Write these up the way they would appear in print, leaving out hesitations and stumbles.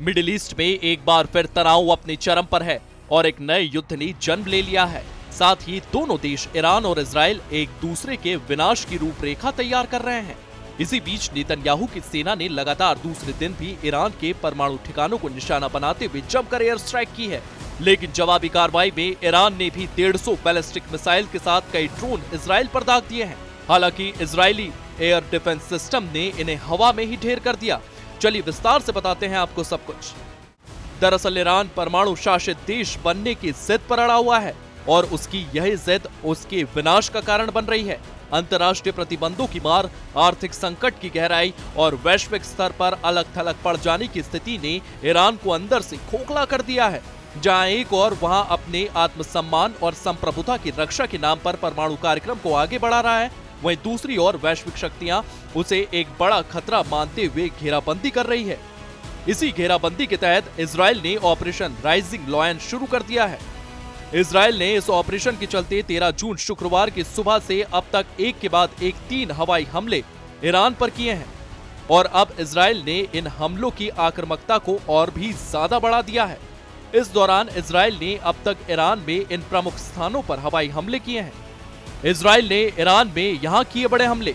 Middle east में एक बार फिर तनाव अपने चरम पर है और एक नए युद्ध ने जन्म ले लिया है। साथ ही दोनों देश ईरान और इजराइल एक दूसरे के विनाश की रूपरेखा तैयार कर रहे हैं। इसी बीच नेतन्याहू की सेना ने लगातार दूसरे दिन भी ईरान के परमाणु ठिकानों को निशाना बनाते हुए जमकर एयर स्ट्राइक की है। लेकिन जवाबी कार्रवाई में ईरान ने भी 150 बैलिस्टिक मिसाइल के साथ कई ड्रोन इजराइल पर दाग दिए हैं। हालांकि इजरायली एयर डिफेंस सिस्टम ने इन्हें हवा में ही ढेर कर दिया। चलिए विस्तार से बताते हैं आपको सब कुछ। दरअसल ईरान परमाणु शासित देश बनने की जिद पर अड़ा हुआ है और उसकी यही जिद उसके विनाश का कारण बन रही है। अंतर्राष्ट्रीय प्रतिबंधों की मार, आर्थिक संकट की गहराई और वैश्विक स्तर पर अलग थलग पड़ जाने की स्थिति ने ईरान को अंदर से खोखला कर दिया है। जहां एक और वहां अपने आत्मसम्मान और संप्रभुता की रक्षा के नाम पर परमाणु कार्यक्रम को आगे बढ़ा रहा है, वहीं दूसरी ओर वैश्विक शक्तियां उसे एक बड़ा खतरा मानते हुए घेराबंदी कर रही है। इसी घेराबंदी के तहत इजराइल ने ऑपरेशन राइजिंग लॉयन शुरू कर दिया है। इजराइल ने इस ऑपरेशन के चलते 13 जून शुक्रवार की सुबह से अब तक एक के बाद एक 3 हवाई हमले ईरान पर किए हैं और अब इजराइल ने इन हमलों की आक्रामकता को और भी ज्यादा बढ़ा दिया है। इस दौरान इजराइल ने अब तक ईरान में इन प्रमुख स्थानों पर हवाई हमले किए हैं। इजराइल ने ईरान में यहां किए बड़े हमले।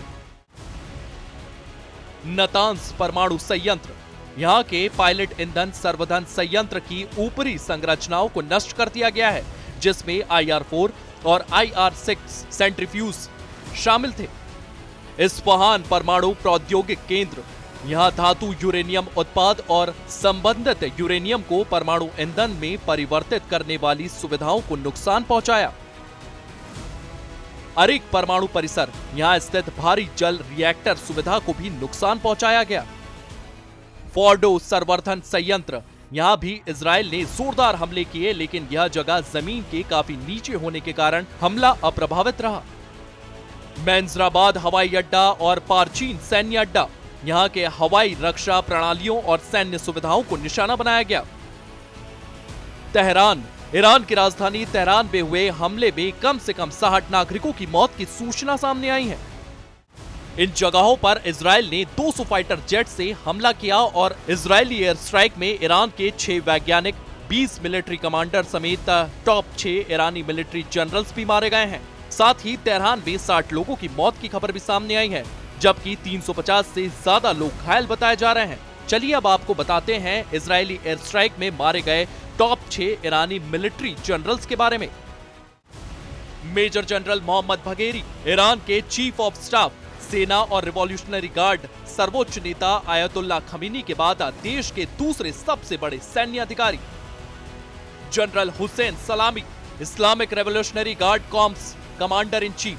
नतांज परमाणु संयंत्र, यहां के पायलट ईंधन संवर्धन संयंत्र की ऊपरी संरचनाओं को नष्ट कर दिया गया है, जिसमें IR-4 और IR-6 सेंट्रीफ्यूज शामिल थे। इस्फहान परमाणु प्रौद्योगिक केंद्र, यहां धातु यूरेनियम उत्पाद और संबंधित यूरेनियम को परमाणु ईंधन में परिवर्तित करने वाली सुविधाओं को नुकसान पहुंचाया। अरिक परमाणु परिसर, यहां स्थित भारी जल रिएक्टर सुविधा को भी नुकसान पहुंचाया गया। फोर्डो संवर्धन संयंत्र, यहां भी इजराइल ने जोरदार हमले किए, लेकिन यह जगह जमीन के काफी नीचे होने के कारण हमला अप्रभावित रहा। मैनजराबाद हवाई अड्डा और पारचीन सैन्य अड्डा, यहां के हवाई रक्षा प्रणालियों और सैन्य सुविधाओं को निशाना बनाया गया। तेहरान, ईरान की राजधानी तेहरान में हुए हमले में कम से कम 60 नागरिकों की मौत की सूचना सामने आई है। इन जगहों पर इजराइल ने 200 फाइटर जेट से हमला किया और इजरायली एयर स्ट्राइक में ईरान के 6 वैज्ञानिक, 20 मिलिट्री कमांडर समेत टॉप 6 ईरानी मिलिट्री जनरल्स भी मारे गए हैं। साथ ही तेहरान में 60 लोगों की मौत की खबर भी सामने आई है, जबकि 350 से ज्यादा लोग घायल बताए जा रहे हैं। चलिए अब आपको बताते हैं इजरायली एयर स्ट्राइक में मारे गए टॉप 6 ईरानी मिलिट्री जनरल्स के बारे में। Major general Mohammad Bagheri, Iran के चीफ ऑफ स्टाफ, सेना और रिवॉल्यूशनरी गार्ड सर्वोच्च नेता आयतुल्लाह खमीनी के बाद देश के दूसरे सबसे बड़े सैन्य अधिकारी। जनरल हुसैन सलामी, Islamic revolutionary guard corps commander in chief.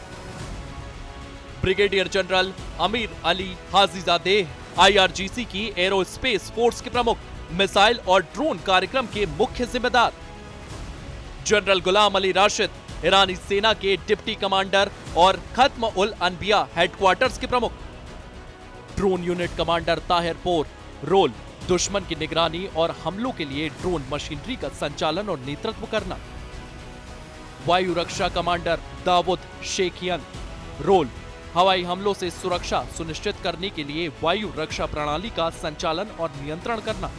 Brigadier general Amir Ali Hajizadeh, IRGC की एरोस्पेस फोर्स के प्रमुख, मिसाइल और ड्रोन कार्यक्रम के मुख्य जिम्मेदार। जनरल गुलाम अली राशिद, ईरानी सेना के डिप्टी कमांडर और खत्म उल अनबिया हेडक्वार्टर्स के प्रमुख। ड्रोन यूनिट कमांडर ताहिर पोर, रोल दुश्मन की निगरानी और हमलों के लिए ड्रोन मशीनरी का संचालन और नेतृत्व करना। वायु रक्षा कमांडर दाऊद शेखियन, रोल हवाई हमलों से सुरक्षा सुनिश्चित करने के लिए वायु रक्षा प्रणाली का संचालन और नियंत्रण करना।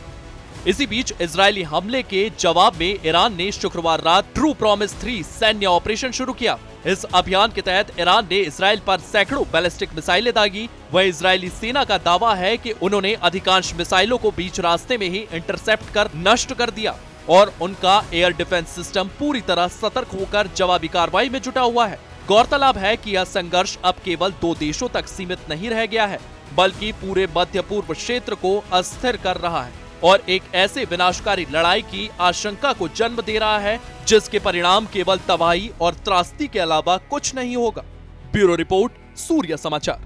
इसी बीच इजरायली हमले के जवाब में ईरान ने शुक्रवार रात ट्रू प्रॉमिस 3 सैन्य ऑपरेशन शुरू किया। इस अभियान के तहत ईरान ने इजराइल पर सैकड़ों बैलिस्टिक मिसाइलें दागी। वह इजरायली सेना का दावा है कि उन्होंने अधिकांश मिसाइलों को बीच रास्ते में ही इंटरसेप्ट कर नष्ट कर दिया और उनका एयर डिफेंस सिस्टम पूरी तरह सतर्क होकर जवाबी कार्रवाई में जुटा हुआ है। गौरतलब है कि यह संघर्ष अब केवल 2 देशों तक सीमित नहीं रह गया है, बल्कि पूरे मध्य पूर्व क्षेत्र को अस्थिर कर रहा है और एक ऐसे विनाशकारी लड़ाई की आशंका को जन्म दे रहा है जिसके परिणाम केवल तबाही और त्रासदी के अलावा कुछ नहीं होगा। ब्यूरो रिपोर्ट, सूर्य समाचार।